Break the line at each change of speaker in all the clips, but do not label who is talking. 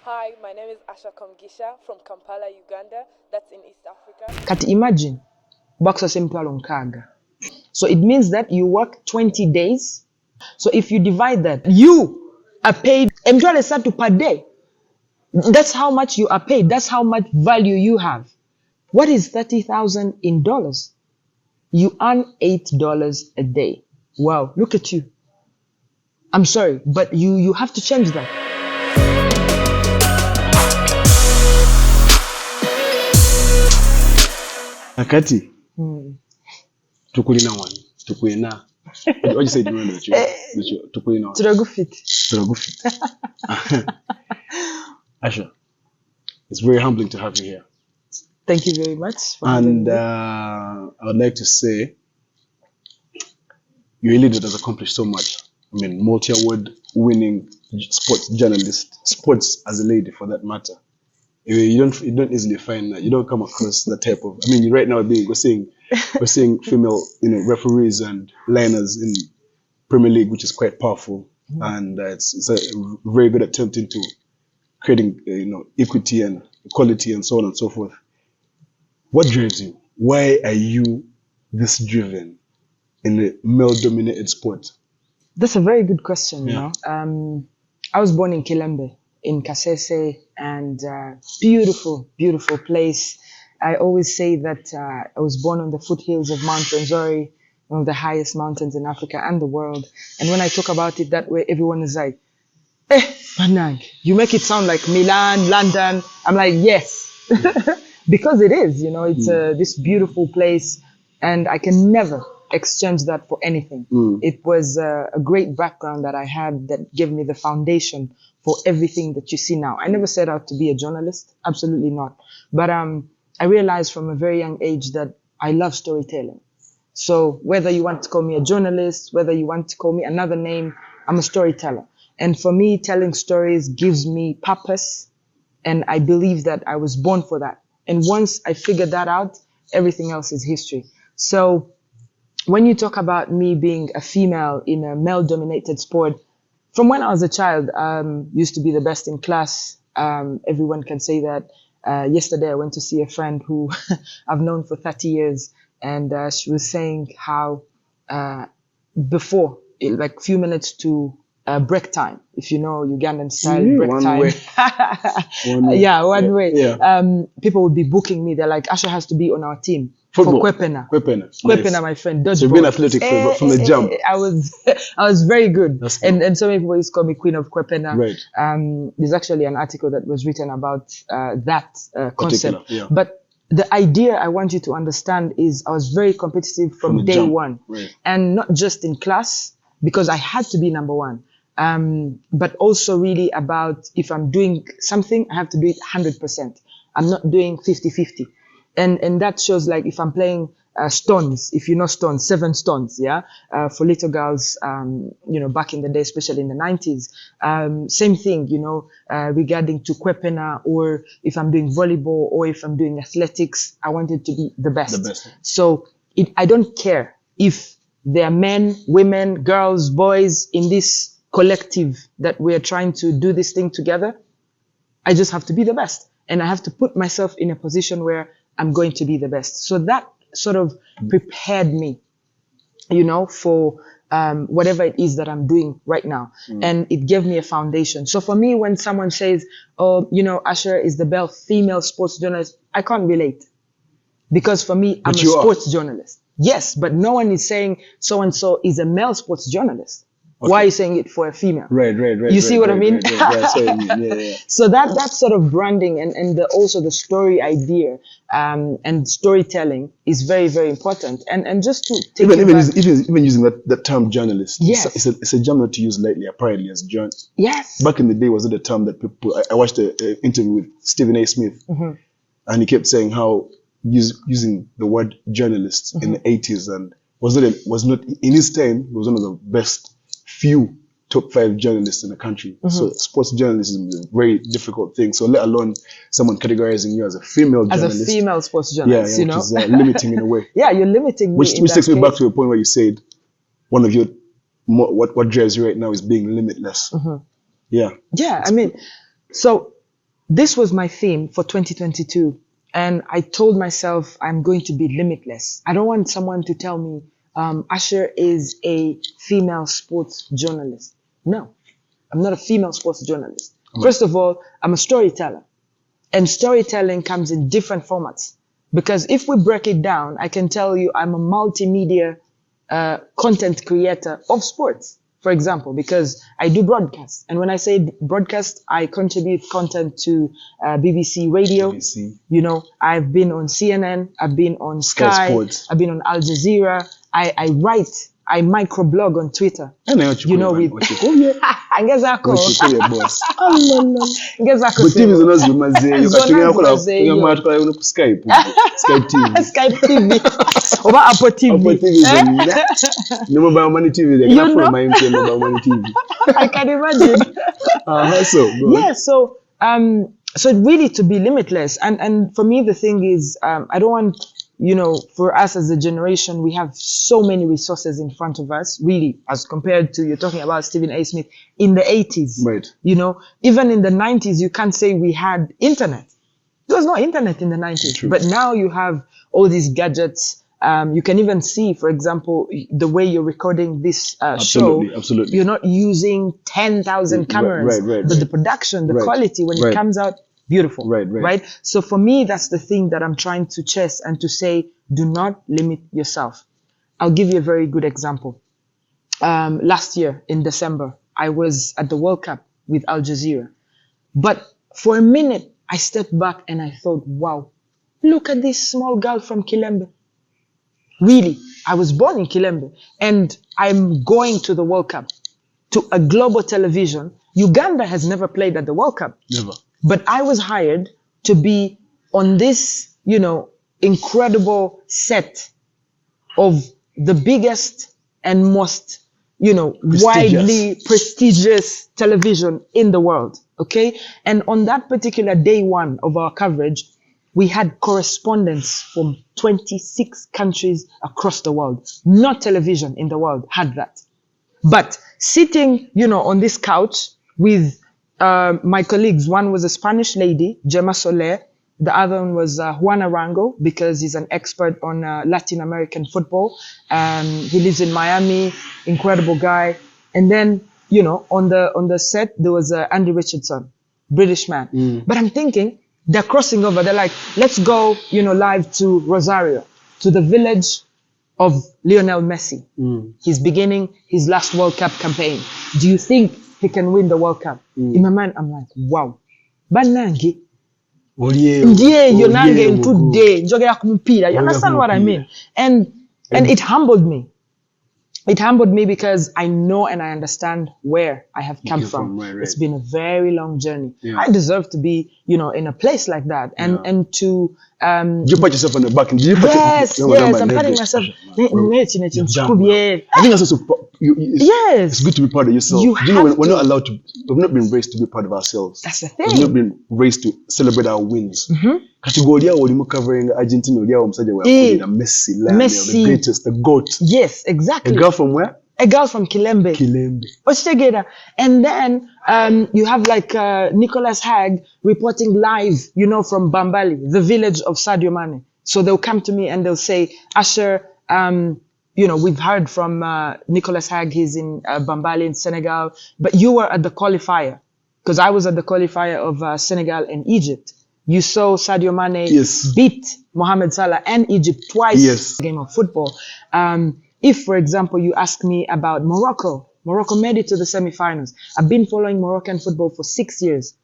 Hi, my name is Usher Komugisha from Kampala, Uganda. That's in East Africa.
Kati imagine, bakso simple kaga. So it means that you work 20 days. So if you divide that, you are paid $1 per day. That's how much you are paid. That's how much value you have. What is 30,000 in dollars? You earn $8 a day. Wow, look at you. I'm sorry, but you have to change that.
Akati. Tukulina wani. Tukulina. What you say? Tukulina.
Turagufit.
Asha, it's very humbling to have you here.
Thank you very much.
And I would like to say, you're a leader that has accomplished so much. I mean, multi-award winning sports journalist, sports as a lady for that matter. You don't easily find that. You don't come across that type of. I mean, right now we're seeing female, referees and liners in Premier League, which is quite powerful, and it's a very good attempt into creating, equity and equality and so on and so forth. What drives you? Why are you this driven in a male-dominated sport?
That's a very good question. Yeah. I was born in Kilembe, in Kasese, and beautiful, beautiful place. I always say that I was born on the foothills of Mount Rwenzori, one of the highest mountains in Africa and the world. And when I talk about it that way, everyone is like, Banang, you make it sound like Milan, London. I'm like, yes, because it is, it's this beautiful place, and I can never exchange that for anything. It was a great background that I had that gave me the foundation for everything that you see now. I never set out to be a journalist, absolutely not. But I realized from a very young age that I love storytelling. So whether you want to call me a journalist, whether you want to call me another name, I'm a storyteller. And for me, telling stories gives me purpose. And I believe that I was born for that. And once I figured that out, everything else is history. So when you talk about me being a female in a male-dominated sport, from when I was a child, used to be the best in class. Everyone can say that. Yesterday, I went to see a friend who I've known for 30 years. And she was saying how before, like few minutes to break time, if you know Ugandan style break time. One way. Yeah. People would be booking me. They're like, Asha has to be on our team.
Football.
For Kwepena.
Nice.
My friend. Dodgeball.
So you've been athletic from the jump.
I was very good.
That's cool.
And so many people used to call me Queen of Kwepena.
Right.
There's actually an article that was written about that concept.
Yeah.
But the idea I want you to understand is I was very competitive from day one.
Right.
And not just in class, because I had to be number one. But also really about if I'm doing something, I have to do it 100%. I'm not doing 50-50. And that shows, like, if I'm playing stones, if you know stones, 7 stones, yeah, for little girls, back in the day, especially in the 90s, same thing, regarding to Kwepena, or if I'm doing volleyball, or if I'm doing athletics, I wanted to be the best. So I don't care if there are men, women, girls, boys in this collective that we're trying to do this thing together. I just have to be the best. And I have to put myself in a position where I'm going to be the best. So that sort of prepared me, for whatever it is that I'm doing right now. And it gave me a foundation. So for me, when someone says, Asher is the best female sports journalist, I can't relate. Because for me, I'm a sports journalist. Yes, but no one is saying so-and-so is a male sports journalist. Okay. Why are you saying it for a female?
Right.
You see what I mean?
Yeah.
So that sort of branding and also the story idea and storytelling is very, very important. And just to take
even using that term journalist,
yes.
it's a term not to use lightly, apparently, as journalist.
Yes.
Back in the day, was it a term that people? I watched an interview with Stephen A. Smith, and he kept saying how using the word journalist in the 80s, and was not in his time, he was one of the best few top 5 journalists in the country. So sports journalism is a very difficult thing. So let alone someone categorizing you as a female journalist.
As a female sports journalist,
which is limiting in a way.
Yeah, you're limiting me.
Which takes me back to a point where you said one of your what drives you right now is being limitless. Yeah.
Yeah, I mean, so this was my theme for 2022. And I told myself I'm going to be limitless. I don't want someone to tell me, Usher is a female sports journalist. No, I'm not a female sports journalist. First of all, I'm a storyteller. And storytelling comes in different formats. Because if we break it down, I can tell you I'm a multimedia content creator of sports, for example, because I do broadcast. And when I say broadcast, I contribute content to BBC Radio.
BBC.
You know, I've been on CNN, I've been on Sky
Sports.
I've been on Al Jazeera. I write, I microblog on Twitter.
You know, with
Angezako.
boss.
Angezako.
But TV zino zimaze
Zona
yokatunga ku Skype TV.
Skype TV. Oba Apple TV.
Apple TV zino. No mobile money TV they can from my MTN mobile money TV.
I can imagine. Yeah, so really to be limitless. And for me the thing is I don't want, you know, for us as a generation, we have so many resources in front of us, really, as compared to, you're talking about Stephen A. Smith in the 80s.
Right.
You know, even in the 90s, you can't say we had internet. There was no internet in the 90s.
True.
But now you have all these gadgets. You can even see, for example, the way you're recording this show.
Absolutely.
You're not using 10,000 cameras. But the production, the quality, when it comes out, beautiful. Right. So for me, that's the thing that I'm trying to chase and to say, do not limit yourself. I'll give you a very good example. Last year in December, I was at the World Cup with Al Jazeera. But for a minute, I stepped back and I thought, wow, look at this small girl from Kilembe. Really, I was born in Kilembe and I'm going to the World Cup, to a global television. Uganda has never played at the World Cup.
Never.
But I was hired to be on this, you know, incredible set of the biggest and most, you know, widely prestigious television in the world. Okay. And on that particular day one of our coverage, we had correspondents from 26 countries across the world. Not television in the world had that. But sitting, you know, on this couch with my colleagues, one was a Spanish lady, Gemma Soler. The other one was Juan Arango, because he's an expert on Latin American football. He lives in Miami, incredible guy. And then, you know, on the set, there was Andy Richardson, British man. But I'm thinking, they're crossing over. They're like, let's go, you know, live to Rosario, to the village of Lionel Messi. He's beginning his last World Cup campaign. Do you think he can win the World Cup? In my mind, I'm like, wow. Banangi. You understand what I mean? And it humbled me. It humbled me because I know and I understand where I have come from. Right. It's been a very long journey. I deserve to be, you know, in a place like that. And to
you pat yourself on the back and
yes, I'm patting myself.
I think that's also it's good to be proud of yourself. You know, we're not allowed to, we've not been raised to be proud of ourselves.
That's the thing.
We've not been raised to celebrate our wins. Kategoria walimu covering Argentina ulia wamsaja wa Messi, the greatest, the GOAT.
Yes, exactly.
A girl from where?
A girl from Kilembe. And then you have like Nicholas Hag reporting live, you know, from Bambali, the village of Sadio Mane. So they'll come to me and they'll say, Asher, you know, we've heard from Nicholas Hag, he's in Bambali in Senegal, but you were at the qualifier, because I was at the qualifier of Senegal and Egypt. You saw Sadio Mane beat Mohamed Salah and Egypt twice in a game of football. If, for example, you ask me about Morocco made it to the semifinals. I've been following Moroccan football for 6 years.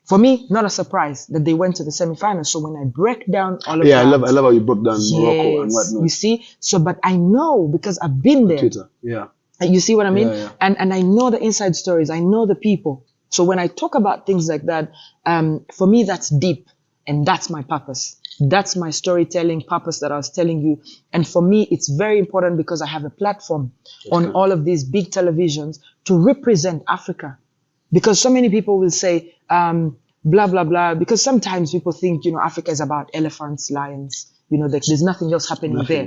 For me, not a surprise that they went to the semifinals. So when I break down all of that.
I love how you broke down Morocco and whatnot.
You see? So, but I know because I've been there.
Twitter.
You see what I mean? And I know the inside stories. I know the people. So when I talk about things like that, for me, that's deep. And that's my purpose. That's my storytelling purpose that I was telling you. And for me, it's very important because I have a platform on all of these big televisions to represent Africa. Because so many people will say, blah, blah, blah. Because sometimes people think, you know, Africa is about elephants, lions, there's nothing else happening there,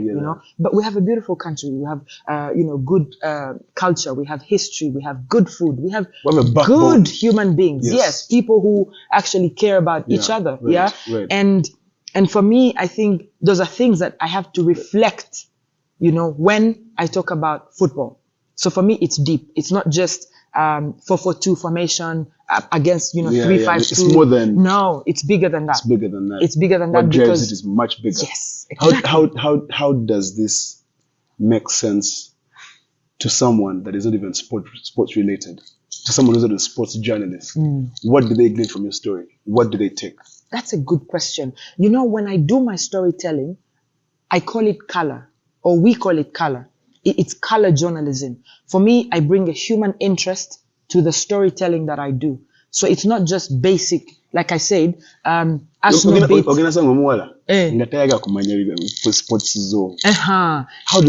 But we have a beautiful country. We have, good culture. We have history. We have good food. We have good human beings. Yes. People who actually care about each other.
Right, right.
And for me, I think those are things that I have to reflect, when I talk about football. So for me, it's deep. It's not just 4-4-2 formation against 3-5-2.
It's more than.
No, it's bigger than that.
It's bigger than that.
It's bigger than that
what
because
drives it is much bigger.
Yes, exactly.
How does this make sense to someone that is not even sports related? To someone who's not a sports journalist, what do they glean from your story? What do they take?
That's a good question. When I do my storytelling, I call it color, or we call it color. It's color journalism. For me, I bring a human interest to the storytelling that I do. So it's not just basic. Like I said, How do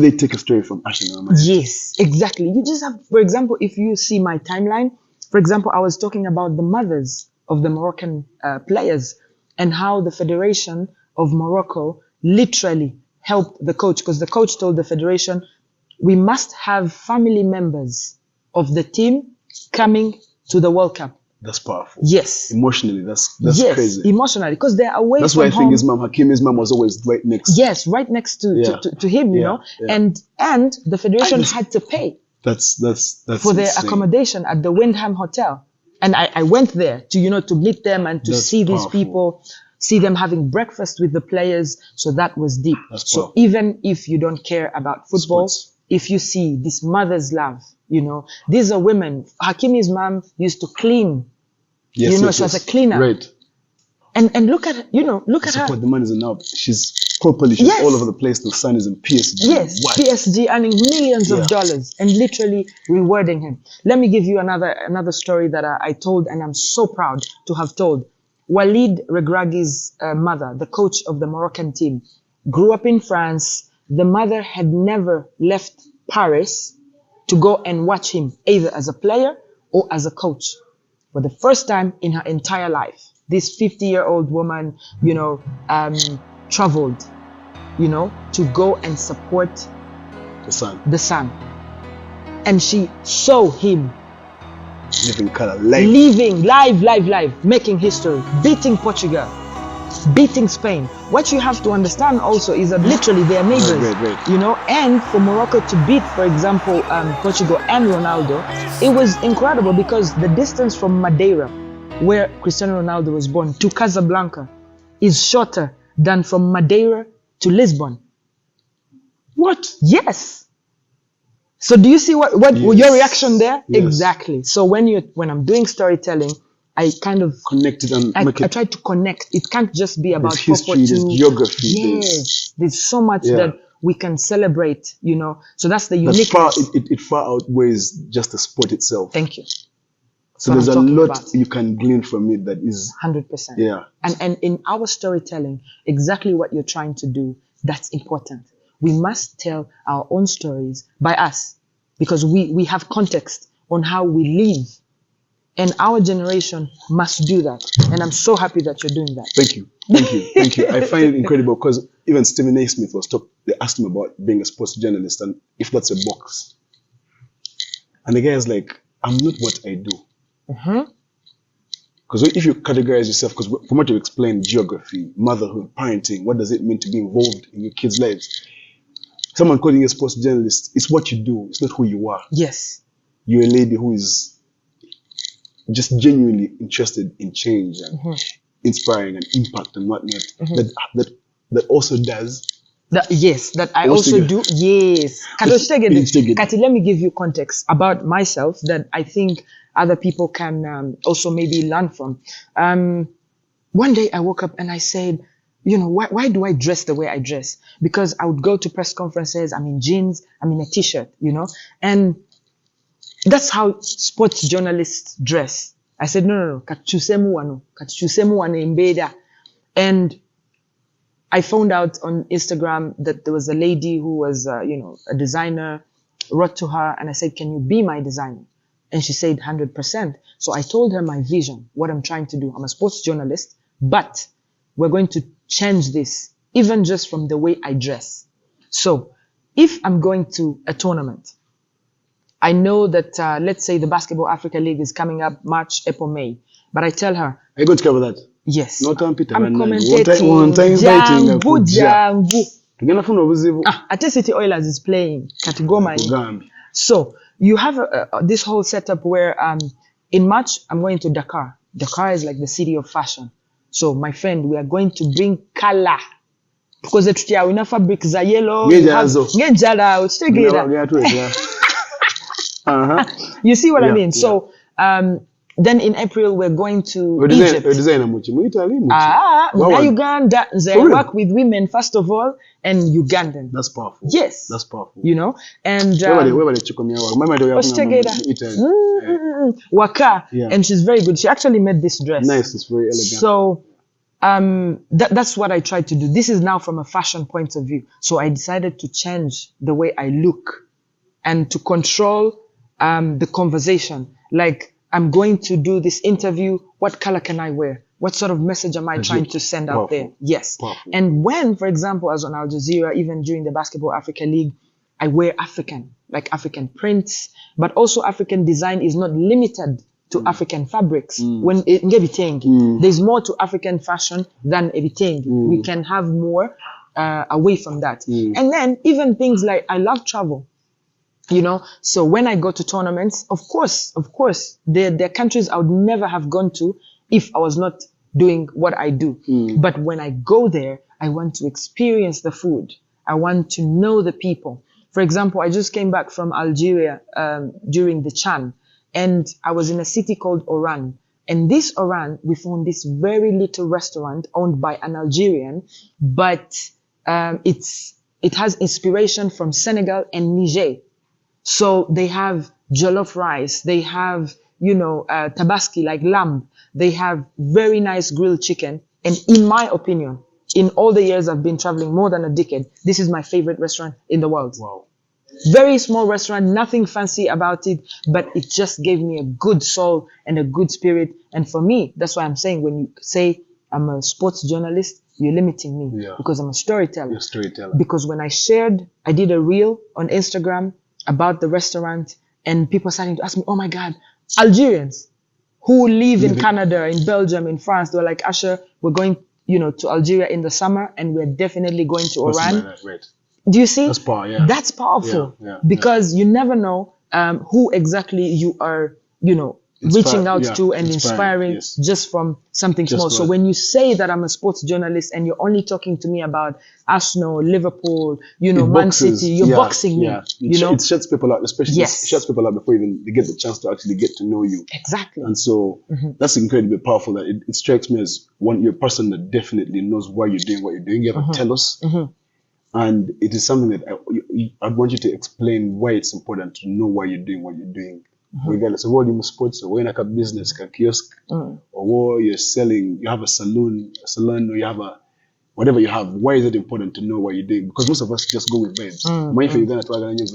they take a story from Asha?
Yes, exactly. You just have, for example, if you see my timeline, for example, I was talking about the mothers of the Moroccan players and how the Federation of Morocco literally helped the coach, because the coach told the Federation, we must have family members of the team coming to the World Cup.
That's powerful.
Yes.
Emotionally, that's
yes,
crazy.
Emotionally, because they're away
that's
from home.
That's why I think his mom, Hakimi's mom, was always right next.
Yes, right next to him, you know. Yeah. And the Federation had to pay.
That's
for their accommodation at the Windham Hotel. And I went there to meet them and to see these people, see them having breakfast with the players. So that was deep. So even if you don't care about football, if you see this mother's love, these are women. Hakimi's mom used to clean.
Yes,
she was a cleaner.
Right.
And look at look at her.
The man is now. She's properly. She's all over the place. The son is in PSG.
Yes, what? PSG earning millions of dollars and literally rewarding him. Let me give you another story that I told, and I'm so proud to have told. Walid Regragi's mother, the coach of the Moroccan team, grew up in France. The mother had never left Paris to go and watch him, either as a player or as a coach. For the first time in her entire life, this 50-year-old woman, traveled, to go and support the son. And she saw him living live, making history, beating Portugal, beating Spain. What you have to understand also is that literally they are neighbors, right. And for Morocco to beat, for example, Portugal and Ronaldo, it was incredible because the distance from Madeira, where Cristiano Ronaldo was born, to Casablanca is shorter than from Madeira to Lisbon.
What?
Yes. So do you see what your reaction there?
Yes.
Exactly. So when I'm doing storytelling, I kind of
connected and
I try to connect. It can't just be about
history, there's geography.
Yes, there's so much that we can celebrate. So that's the uniqueness.
It far outweighs just the sport itself.
Thank you.
So there's a lot you can glean from it that is
100%.
Yeah.
And in our storytelling, exactly what you're trying to do, that's important. We must tell our own stories by us because we have context on how we live. And our generation must do that. And I'm so happy that you're doing that.
Thank you. I find it incredible because even Stephen A. Smith they asked him about being a sports journalist and if that's a box. And the guy is like, I'm not what I do. Because if you categorize yourself, because from what you explained, geography, motherhood, parenting, what does it mean to be involved in your kids' lives? Someone calling you a sports journalist, it's what you do. It's not who you are.
Yes.
You're a lady who is just genuinely interested in change and inspiring and impact and whatnot. That also does.
That I also do. Yes. Kati, let me give you context about myself that I think other people can also maybe learn from. One day I woke up and I said, why do I dress the way I dress? Because I would go to press conferences, I'm in jeans, I'm in a t-shirt, and that's how sports journalists dress. I said, no. Katuchusemu wano. And I found out on Instagram that there was a lady who was, a designer, wrote to her and I said, can you be my designer? And she said 100%. So I told her my vision, what I'm trying to do. I'm a sports journalist, but we're going to change this even just from the way I dress. So if I'm going to a tournament, I know that, let's say the Basketball Africa League is coming up March, April, May. But I tell her,
Are you going to cover that?
yes.
No time, Peter.
I'm
One
commentating.
time inviting.
Jangu.
Tugenda funa obuzibu.
Ate City Oilers is playing. Katigoma.
Kugambi.
So you have this whole setup where in March, I'm going to Dakar. Dakar is like the city of fashion. So my friend, we are going to bring color. Because the tutia we fabric za yellow. Ngejala. You see what I mean? Yeah. So then in April we're going to Egypt. Uganda. I work with women first of all and Ugandan.
That's powerful.
Yes.
That's powerful.
You know? And Waka. Yeah. And she's very good. She actually made this dress.
Nice, it's very elegant.
So that's what I tried to do. This is now from a fashion point of view. So I decided to change the way I look and to control the conversation. Like, I'm going to do this interview. What color can I wear? What sort of message am I trying to send out there? Yes. Powerful. And when, for example, as on Al Jazeera, even during the Basketball Africa League, I wear African, like African prints, but also African design is not limited to African fabrics. When there's more to African fashion than everything. We can have more away from that. And then even things like, I love travel. You know, so when I go to tournaments, of course, there are countries I would never have gone to if I was not doing what I do. But when I go there, I want to experience the food. I want to know the people. For example, I just came back from Algeria during the Chan, and I was in a city called Oran. And this Oran, we found this very little restaurant owned by an Algerian, but it has inspiration from Senegal and Niger. So they have jollof rice, they have, tabaski, like lamb, they have very nice grilled chicken. And in my opinion, in all the years I've been traveling, more than a decade, this is my favorite restaurant in the world.
Wow.
Very small restaurant, nothing fancy about it, but it just gave me a good soul and a good spirit. And for me, that's why I'm saying when you say I'm a sports journalist, you're limiting me because I'm a storyteller.
You're a storyteller.
Because when I did a reel on Instagram about the restaurant, and people starting to ask me, oh my God, Algerians who live in Canada, in Belgium, in France, they were like, Asha, we're going, to Algeria in the summer, and we're definitely going to Oran.
Right.
Do you see?
That's powerful.
That's powerful because you never know who exactly you are, reaching out to and inspiring just from something small. So when you say that I'm a sports journalist and you're only talking to me about Arsenal, Liverpool, Man City, you're boxing me.
It shuts people out, especially it shuts people out before even they get the chance to actually get to know you.
Exactly.
And so that's incredibly powerful. That it strikes me as you're a person that definitely knows why you're doing what you're doing. You have to tell us. And it is something that I'd want you to explain why it's important to know why you're doing what you're doing. Regardless of what you're sports or when a business, a kiosk, or what you're selling, you have a salon, or you have whatever you have. Why is it important to know what you're doing? Because most of us just go with vibes. You're going to try vibes.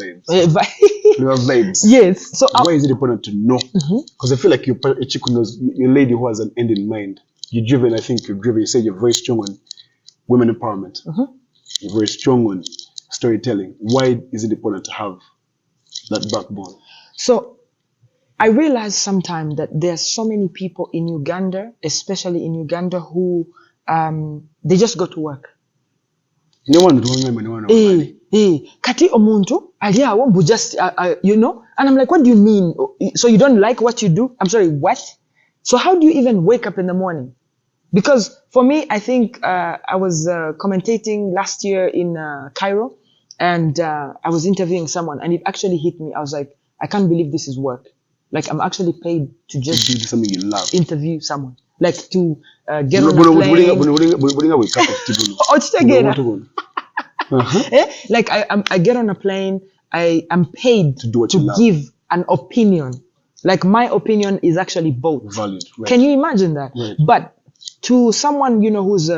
You have vibes.
Yes. So
why is it important to know? Because I feel like you're a chick who knows, you're a lady who has an end in mind. You're driven. I think you're driven. You say you're very strong on women empowerment. You're very strong on storytelling. Why is it important to have that backbone?
So I realized sometime that there are so many people in Uganda, especially in Uganda, who they just go to work. Kati omuntu ali awo mbu just and I'm like, what do you mean? So you don't like what you do? I'm sorry, what? So how do you even wake up in the morning? Because for me, I think I was commentating last year in Cairo, and I was interviewing someone, and it actually hit me. I was like, I can't believe this is work. Like, I'm actually paid to just
do something you love.
Interview someone. Like to get on a plane. Like I get on a plane. I am paid to give an opinion. Like my opinion is actually both.
Valid. Right.
Can you imagine that?
Right.
But to someone, who's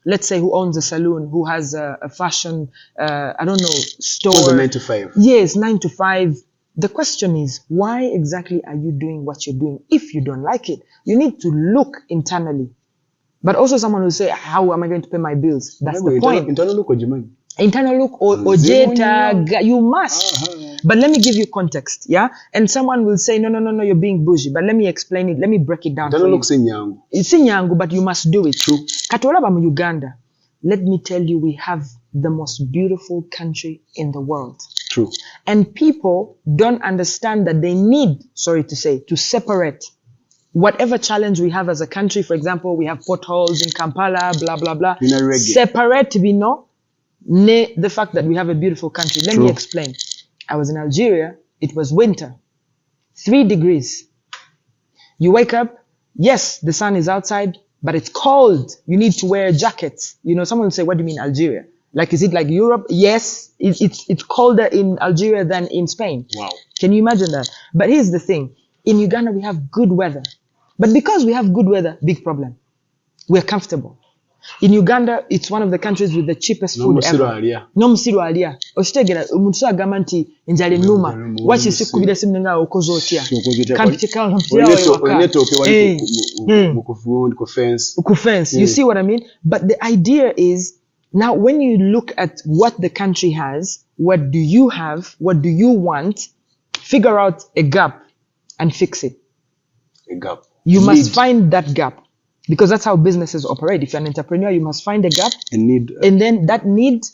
let's say who owns a saloon, who has a fashion, store.
Who's a 9 to 5.
Yes, 9 to 5. The question is, why exactly are you doing what you're doing? If you don't like it, you need to look internally. But also someone will say, how am I going to pay my bills? That's the point.
Internal look or Jimmy?
Internal look or jeta, you must. But let me give you context, yeah? And someone will say, no, you're being bougie. But let me explain it. Let me break it down
Internal
for
look
you. It's in Yangu, but you must do it.
True.
Katola ba mu Uganda. Let me tell you, we have the most beautiful country in the world.
True.
And people don't understand that they need, sorry to say, to separate whatever challenge we have as a country. For example, we have potholes in Kampala, blah, blah, blah. Separate, we know, the fact that we have a beautiful country. Let me explain. I was in Algeria. It was winter. 3 degrees. You wake up. Yes, the sun is outside, but it's cold. You need to wear jackets. You know, someone will say, what do you mean Algeria? Like, is it like Europe? Yes, it's colder in Algeria than in Spain.
Wow.
Can you imagine that? But here's the thing. In Uganda, we have good weather. But because we have good weather, big problem. We're comfortable. In Uganda, it's one of the countries with the cheapest food ever. No musiru alia. Oshitegera omuntu agamba nti njale numa. Wachi sikubira simu nga okozo otya. Kanti chekao kufence. You see what I mean? But the idea is, now when you look at what the country has, what do you have, what do you want, figure out a gap and fix it.
A gap.
You must find that gap. Because that's how businesses operate. If you're an entrepreneur, you must find a gap. And then that need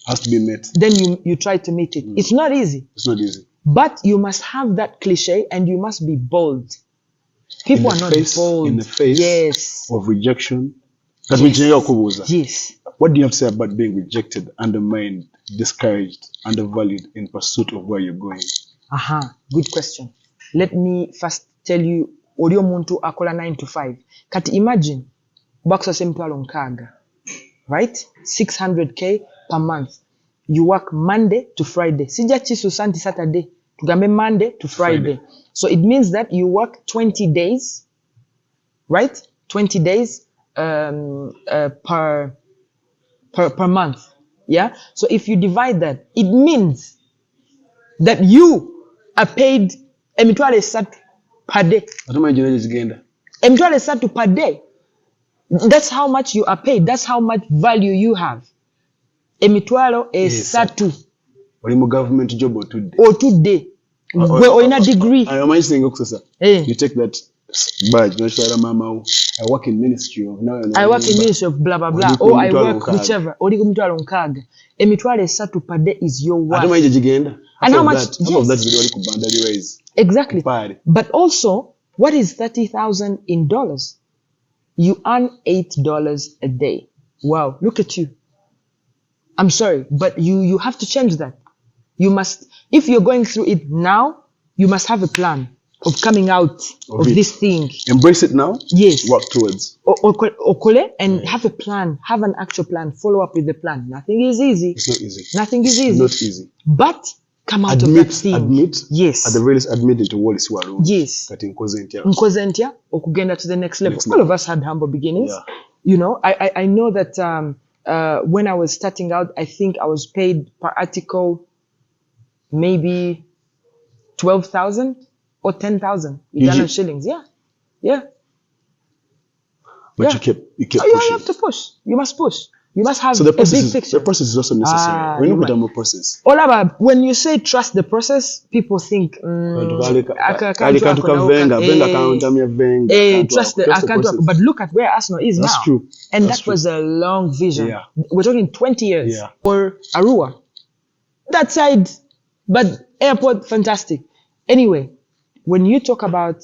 has to be met.
Then you try to meet it. It's not easy.
It's not easy.
But you must have that cliche and you must be bold. People are not bold.
In the face
yes.
of rejection. Yes. What do you have to say about being rejected, undermined, discouraged, undervalued in pursuit of where you're going?
Good question. Let me first tell you, Odio muntu akola 9 to 5. Kati imagine, bakso semtwalo nkaga, right? 600K per month. You work Monday to Friday. Sija chisu santi Saturday. Tugambe Monday to Friday. So it means that you work 20 days, right? 20 days per month. Yeah? So if you divide that, it means that you are paid emitwale satu per day. Emitwale satu per day. That's how much you are paid. That's how much value you have. Emitwalo satu.
Or government job or 2 days.
Or 2 days. Or in a degree.
You take that badge. I work in ministry of now.
I work in ministry of blah blah blah. Or I work whichever. Or emitwalo nkaga. Emitwale satu per day is your work. And how much?
Some of that video is
exactly. But also, what is $30,000 in dollars? You earn $8 a day. Wow, look at you. I'm sorry, but you have to change that. You must, if you're going through it now, you must have a plan of coming out of this thing.
Embrace it now.
Yes.
Work towards.
Okole and have a plan. Have an actual plan. Follow up with the plan. Nothing is easy.
It's not easy.
Nothing is easy.
Not easy.
But come out of that thing.
Admit.
Yes.
At the very least, admit into what is wrong.
Yes. Nkozentia or kugenda to the next level. All of us had humble beginnings.
Yeah.
You know, I know that when I was starting out, I think I was paid per article maybe 12,000 or 10,000 Ugandan shillings. Yeah. Yeah.
But you kept pushing.
You have to push. You must push. You must have
a big
picture.
The process is also necessary. When you put more process.
When you say trust the process, people think trust the but look at where Arsenal is now.
That's true.
And that was a long vision.
Yeah.
We're talking 20 years.
Yeah.
Or Arua. That side, but airport, fantastic. Anyway, when you talk about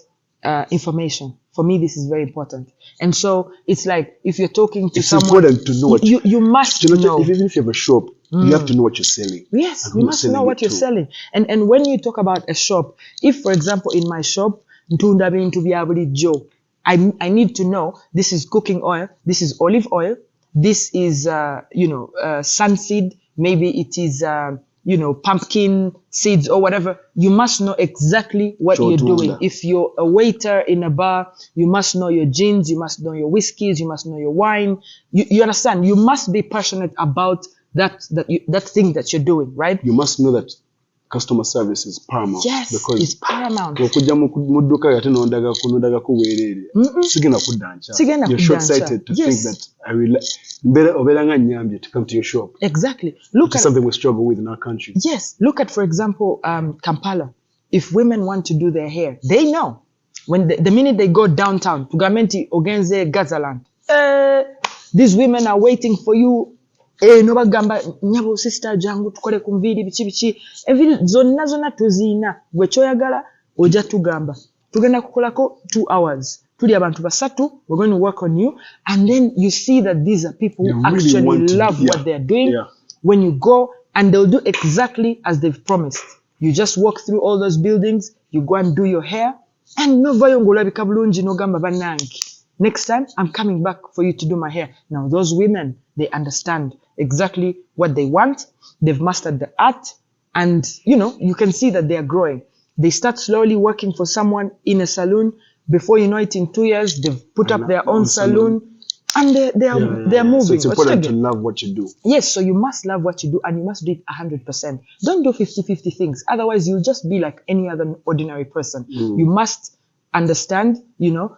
information, for me, this is very important. And so it's like if you're talking to someone,
it's important to know what
you must know.
Even if you have a shop, you have to know what you're selling.
Yes, you must know what you're selling. And when you talk about a shop, if for example in my shop, I need to know this is cooking oil, this is olive oil, this is sunseed, maybe it is pumpkin seeds or whatever. You must know exactly what you're doing. If you're a waiter in a bar, you must know your gins, you must know your whiskeys, you must know your wine. You understand? You must be passionate about that thing that you're doing, right?
You must know that customer service is paramount.
Yes,
because
it's paramount.
Okujja mu dduuka yate n'ondaga kuweerere. Sigenda kuddancha. You're short-sighted to think that I will obeera nga nnyambye to come to your shop.
Exactly. Look at
something we struggle with in our country.
Yes. Look at, for example, Kampala. If women want to do their hair, they know. When the minute they go downtown, Tugamenti Ogenze Gazaland, these women are waiting for you. Noba gamba nyabo sister jangu tukole kumviri bichi every zonna tuzina gwe choyagala oja tugamba tugenda kukolako 2 hours tuli abantu basatu, we're going to work on you, and then you see that these are people who really actually love what they're doing. When you go, and they'll do exactly as they've promised. You just walk through all those buildings, you go and do your hair, and no vayongola bikabulungi no gamba banangi. Next time, I'm coming back for you to do my hair. Now, those women, they understand exactly what they want. They've mastered the art. And, you can see that they are growing. They start slowly working for someone in a salon. Before you know it, in 2 years, they've put up their own salon. And they're moving. So
it's important to love what you do.
Yes, so you must love what you do, and you must do it 100%. Don't do 50-50 things. Otherwise, you'll just be like any other ordinary person. You must understand,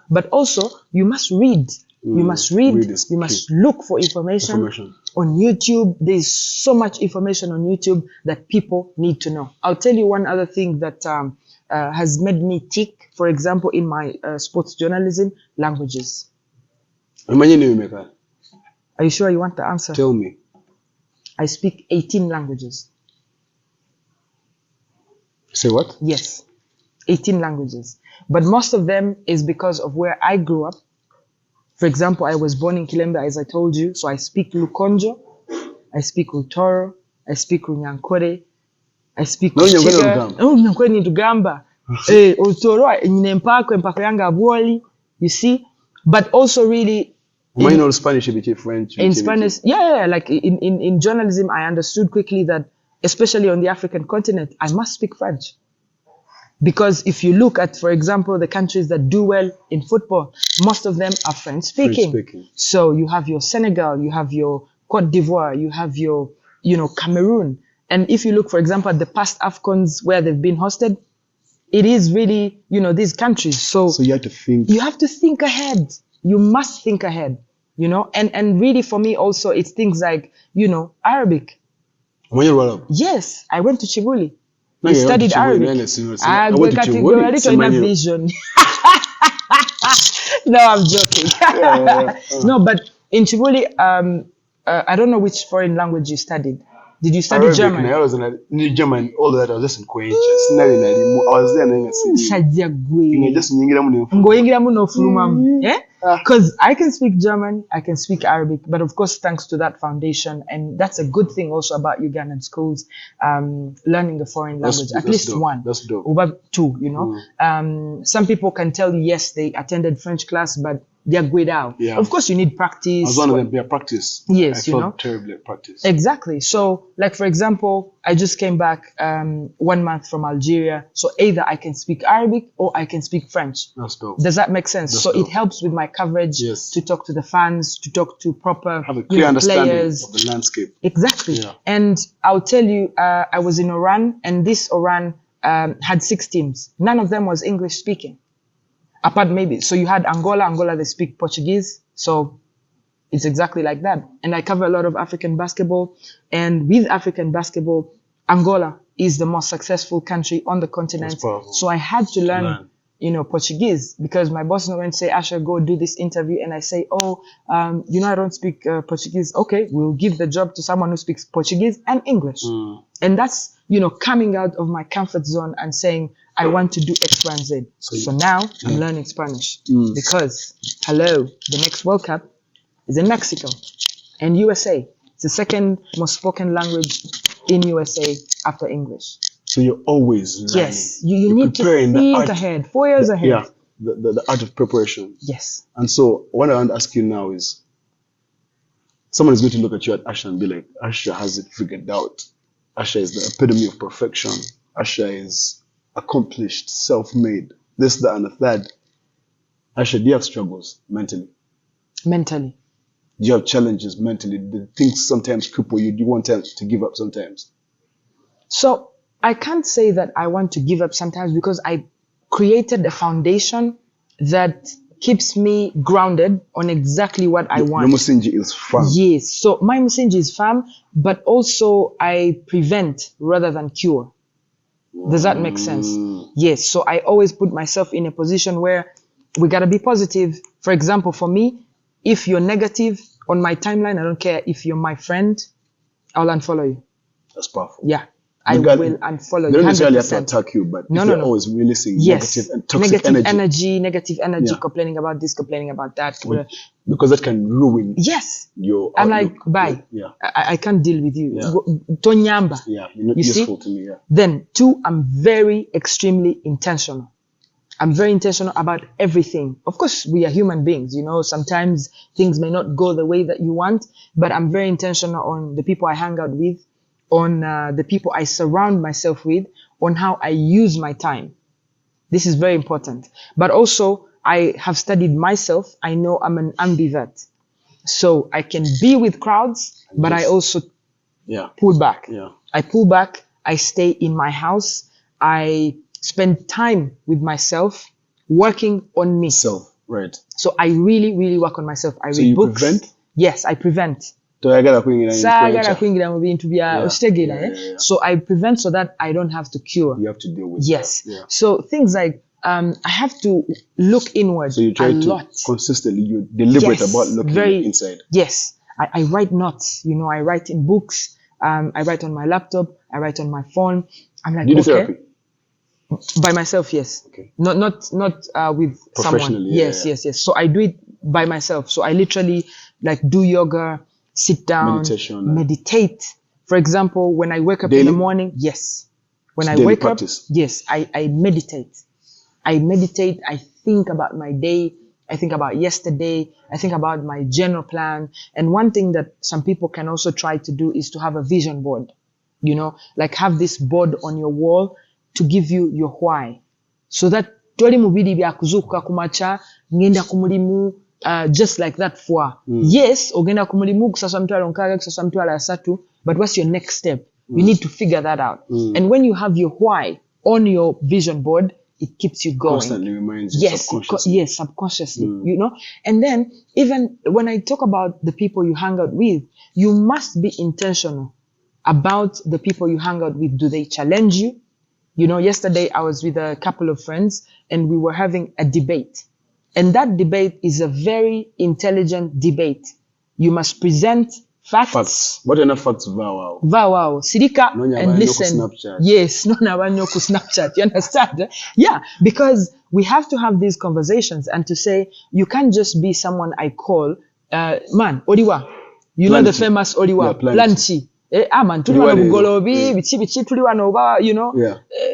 but also you must read. You must read. You must look for information on YouTube. There's so much information on YouTube that people need to know. I'll tell you one other thing that has made me tick, for example, in my sports journalism, languages. Are you sure you want the answer?
Tell me.
I speak 18 languages.
Say what?
Yes, 18 languages. But most of them is because of where I grew up. For example, I was born in Kilembe, as I told you. So I speak Lukonjo, I speak Utoro, I speak Runyankore, I speak Chiga. Oh, Runyankore ni Tugamba. Utoro, Empako yanga Abuoli. You see? But also really...
Spanish, French.
In Spanish, like in journalism, I understood quickly that, especially on the African continent, I must speak French. Because if you look at, for example, the countries that do well in football, most of them are French speaking. So you have your Senegal, you have your Cote d'Ivoire, you have your, Cameroon. And if you look, for example, at the past AFCONs where they've been hosted, it is really, these countries. So
you have to think.
You have to think ahead. You must think ahead, and really for me also, it's things like, Arabic.
When you roll up?
Yes, I went to Chibuli. I studied Arabic. I went to Chibuli. Vision. No, I'm joking. No, but in Chibuli, I don't know which foreign language you studied. Did you study
Arabic?
German?
I was in German, all that. I was just in Quench. I was there
because I can speak German, I can speak Arabic, but of course, thanks to that foundation, and that's a good thing also about Ugandan schools, learning a foreign language, at least
dope.
one,
that's dope.
or two, some people can tell you, yes, they attended French class, but they're good out.
Yeah.
Of course, you need practice.
As one of them, yeah, practice.
Yes,
I felt terribly at practice.
Exactly. So, like, for example, I just came back 1 month from Algeria. So either I can speak Arabic or I can speak French.
That's dope.
Does that make sense?
That's
so
dope.
It helps with my coverage to talk to the fans, to talk to proper
have a clear understanding
players.
Of the landscape.
Exactly.
Yeah.
And I'll tell you, I was in Oran, and this Oran had 6 teams. None of them was English speaking. Apart maybe. So you had Angola, they speak Portuguese. So it's exactly like that. And I cover a lot of African basketball. And with African basketball, Angola is the most successful country on the continent. So I had to learn, Portuguese, because my boss is not going to say, Asha, go do this interview. And I say, I don't speak Portuguese. Okay, we'll give the job to someone who speaks Portuguese and English. And that's, coming out of my comfort zone and saying, I want to do X, Y, and Z. So now I'm learning Spanish because, the next World Cup is in Mexico and USA. It's the second most spoken language in USA after English.
So you're always learning.
Yes, you need to think ahead, 4 years ahead.
Yeah, the art of preparation.
Yes.
And so what I want to ask you now is, someone is going to look at you at Asha and be like, Asha has it figured out. Asha is the epitome of perfection. Asha is accomplished, self-made, this, that, and the third. Asha, do you have struggles mentally?
Mentally.
Do you have challenges mentally? Do things sometimes cripple you? Do you want to give up sometimes?
So, I can't say that I want to give up sometimes because I created a foundation that keeps me grounded on exactly what I want.
Your musinji is firm.
Yes. So my musinji is firm, but also I prevent rather than cure. Does that make sense? Yes. So I always put myself in a position where we gotta be positive. For example, for me, if you're negative on my timeline, I don't care. If you're my friend, I'll unfollow you.
That's powerful.
Yeah. I will unfollow you.
They don't necessarily have
100%.
to attack you, but
No,
if you're always releasing negative and toxic energy,
yeah. Complaining about this, complaining about that.
Because that can ruin your
I'm like, bye.
Yeah.
I can't deal with you.
Yeah.
Tonyamba.
Yeah, you're not useful to me. Yeah.
Then 2, I'm very extremely intentional. I'm very intentional about everything. Of course, we are human beings, sometimes things may not go the way that you want, but I'm very intentional on the people I hang out with, on the people I surround myself with, on how I use my time. This is very important. But also, I have studied myself. I know I'm an ambivert. So I can be with crowds, but I also pull back.
Yeah.
I pull back. I stay in my house. I spend time with myself, working on me.
Right.
So I really, really work on myself. I read
you
books.
Prevent?
Yes, I prevent. So I prevent so that I don't have to cure.
You have to deal with
that.
Yeah.
So things like I have to look inward.
So you try to consistently, you're deliberate about looking inside.
Yes. I write notes. I write in books. I write on my laptop. I write on my phone. I'm like,
do you do therapy?
By myself, yes.
Okay.
Not with someone. Yes. So I do it by myself. So I literally do yoga, sit down, meditate. For example, when I wake up in the morning, yes. When I wake up, yes, I meditate. I meditate. I think about my day. I think about yesterday. I think about my general plan. And one thing that some people can also try to do is to have a vision board. Have this board on your wall to give you your why. So that toli mubidi bya kuzuka kumacha ngenda kumulimu just like that for. Yes, ogenda kumulimu kusasa mtwala nkaga kusasa mtwala asatu, but what's your next step? You need to figure that out. And when you have your why on your vision board, it keeps you going.
Constantly reminds you subconsciously.
Subconsciously, And then even when I talk about the people you hang out with, you must be intentional about the people you hang out with. Do they challenge you? Yesterday I was with a couple of friends and we were having a debate. And that debate is a very intelligent debate. You must present facts.
What are the facts? Wow.
Sirika and listen. Yes, no nabanyoku Snapchat. You understand? Yeah, because we have to have these conversations and to say, you can't just be someone I call, man, Oriwa. Know the famous Oriwa, Planchi.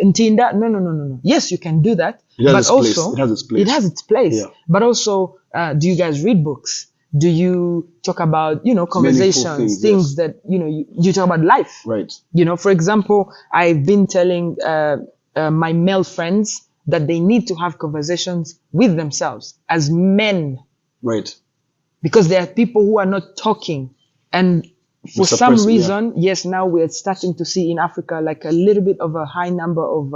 Ntinda. No. Yes, you can do that. But also, it has its place. Yeah. But also, do you guys read books? Do you talk about, conversations, things that, you talk about life?
Right.
For example, I've been telling my male friends that they need to have conversations with themselves as men.
Right.
Because there are people who are not talking. And for some reason, yes, now we're starting to see in Africa a little bit of a high number of,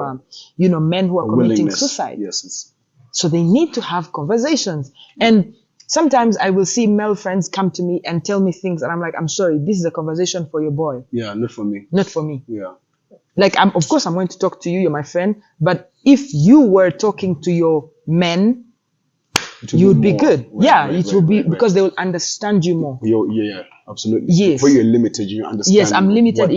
men who are committing suicide.
Yes.
So they need to have conversations. And sometimes I will see male friends come to me and tell me things, and I'm like, I'm sorry, this is a conversation for your boy.
Yeah, not for me.
Not for me.
Yeah.
Of course, I'm going to talk to you. You're my friend. But if you were talking to your men, you would be good. It will be because they will understand you more.
Yeah, absolutely.
Yes.
For you're limited, you understand.
Yes, I'm limited.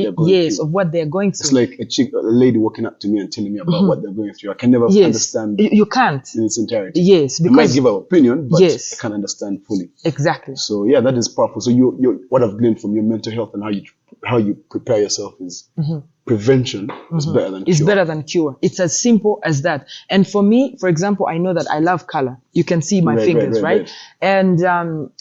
Of what they're going through.
It's like a lady walking up to me and telling me about what they're going through. I can never understand.
You can't
in its entirety.
Yes, because
I might give an opinion, but I can't understand fully.
Exactly.
So yeah, that is powerful. So you what I've gleaned from your mental health and how you prepare yourself is prevention is better than cure.
It's better than cure. It's as simple as that. And for me, for example, I know that I love color. You can see my fingers, right? And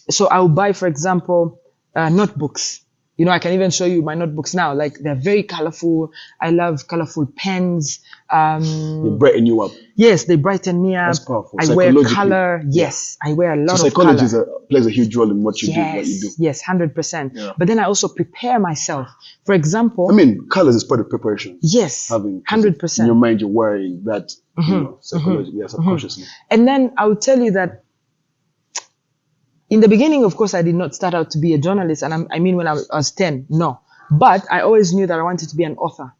so I'll buy, for example, notebooks. You know, I can even show you my notebooks now. Like, they're very colorful. I love colorful pens.
They brighten you up.
Yes, they brighten me up.
That's powerful.
I wear color. Yes, I wear a lot of color.
So psychology plays a huge role in what you do. What you do.
Yes, 100%. But then I also prepare myself. For example,
I mean, colors is part of preparation.
Yes,
having
100%.
In your mind, you're wearing that, psychologically, subconsciously.
And then I will tell you that in the beginning, of course, I did not start out to be a journalist. And I mean, when I was 10, no. But I always knew that I wanted to be an author.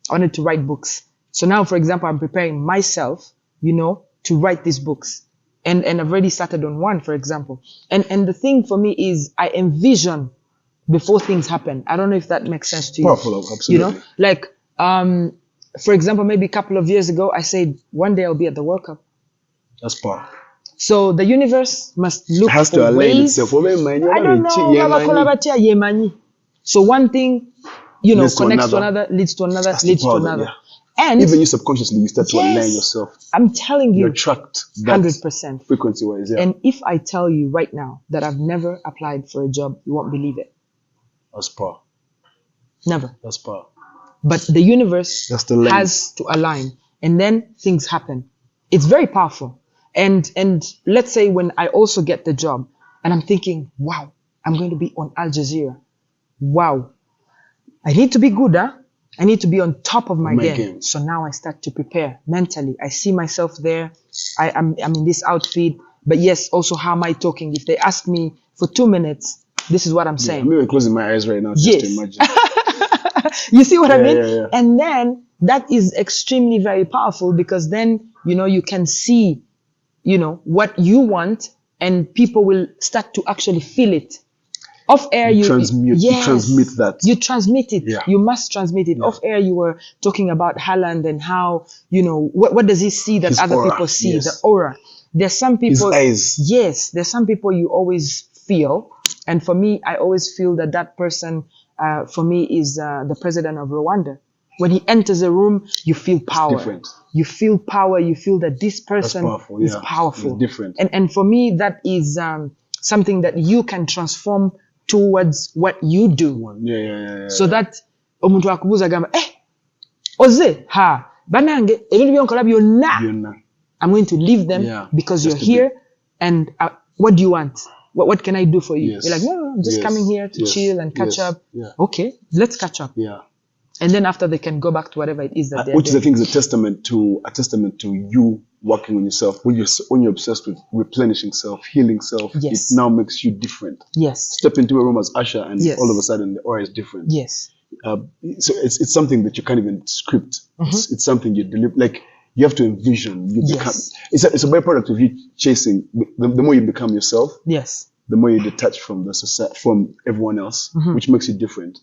I wanted to write books. So now, for example, I'm preparing myself, you know, to write these books. And I've already started on one, for example. And the thing for me is I envision before things happen. I don't know if that makes sense to you.
Powerful, absolutely.
You know, like, for example, maybe a couple of years ago, I said, one day I'll be at the World Cup. That's
powerful.
So the universe must look
has
for
to align
ways.
itself. I
don't know. So one thing, you know,
leads
connects to another, leads to another, leads to another.
Yeah.
And
even you subconsciously, you start to align yourself.
I'm telling you,
you attract that
100%
frequency-wise. Yeah.
And if I tell you right now that I've never applied for a job, you won't believe it.
That's power.
Never.
That's power.
But the universe has to align, and then things happen. It's very powerful. And let's say when I also get the job, and I'm thinking, wow, I'm going to be on Al Jazeera. Wow, I need to be good, huh? I need to be on top of my game. So now I start to prepare mentally. I see myself there. I'm in this outfit. But yes, also how am I talking? If they ask me for 2 minutes, this is what I'm saying.
I'm even closing my eyes right now just to imagine.
You see what I mean?
Yeah.
And then that is extremely very powerful, because then, you know, you can see, you know, what you want, and people will start to actually feel it. Off air, you transmit
that.
You transmit it.
Yeah.
You must transmit it. Yeah. Off air, you were talking about Haaland and how, you know, what does he see that other people see? Yes. The aura. There's some people.
His eyes.
Yes. There's some people you always feel. And for me, I always feel that person, for me, is the president of Rwanda. When he enters a room, you feel power.
It's different.
You feel power. You feel that this person is powerful.
It's different.
And for me, that is something that you can transform towards what you do.
Yeah.
So that omuntu akubuza gamba, oze ha banange ebintu byonkola byonna, I'm going to leave them because you're here. And what do you want? What can I do for you? You're like, no, I'm just coming here to chill and catch up. Okay, let's catch up. And then after, they can go back to whatever it is that they're doing.
Which I think is a testament to you working on yourself. When you're obsessed with replenishing self, healing self, it now makes you different.
Yes.
Step into a room as Asha, and all of a sudden the aura is different.
Yes.
So it's something that you can't even script. It's something you deliver. Like, you have to envision. You become. It's a byproduct of you chasing. The more you become yourself.
Yes.
The more you detach from the society, from everyone else, which makes you different.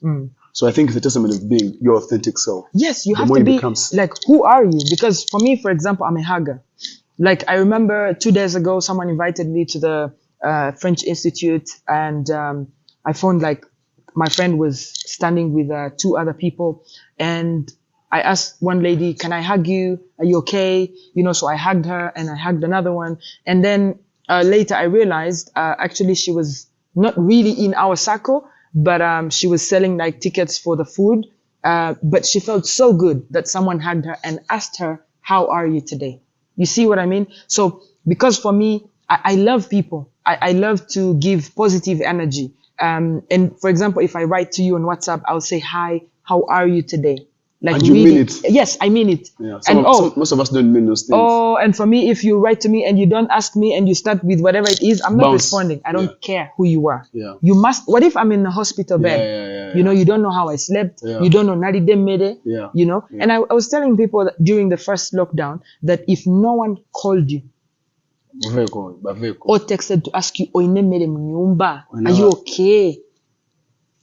So I think it's a testament of being your authentic self.
Yes, you have to be like, who are you? Because for me, for example, I'm a hugger. Like, I remember 2 days ago, someone invited me to the French Institute, and I found like my friend was standing with 2 other people, and I asked one lady, can I hug you? Are you okay? You know, so I hugged her, and I hugged another one. And then later I realized actually she was not really in our circle, but she was selling like tickets for the food. But she felt so good that someone hugged her and asked her, how are you today? You see what I mean? So because for me, I love people. I love to give positive energy. And for example, if I write to you on WhatsApp, I'll say, hi, how are you today? Like,
and you mean it.
Yes, I mean it.
Yeah. Most of us don't mean those things.
Oh, and for me, if you write to me and you don't ask me and you start with whatever it is, I'm not responding. I don't care who you are.
Yeah.
You must. What if I'm in a hospital bed? You know, you don't know how I slept. You don't know Nadi Demede. You know. And I was telling people that during the first lockdown that if no one called you or texted to ask you, are you okay?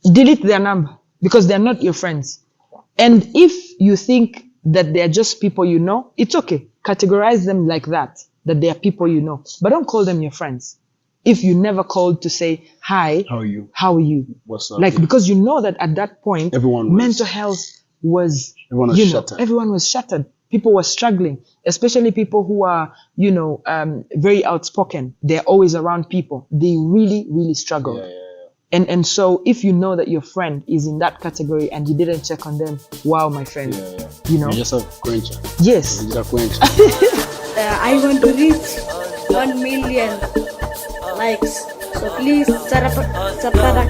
Delete their number, because they're not your friends. And if you think that they're just people you know, it's okay. Categorize them like that they are people you know. But don't call them your friends. If you never called to say, hi, how are you?
What's up?
Like, because you know that at that point, mental health was, everyone was shattered. People were struggling, especially people who are, very outspoken. They're always around people. They really, really struggled. And so if you know that your friend is in that category and you didn't check on them, wow, my friend. You know?
You just have quencher.
Yes.
You just quencher.
I want to reach 1 million likes. So please, sarapakarai.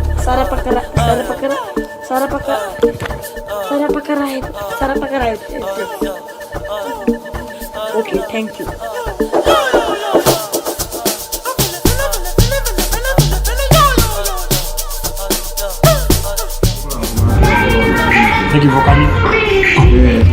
Okay, thank you.
Thank you for coming.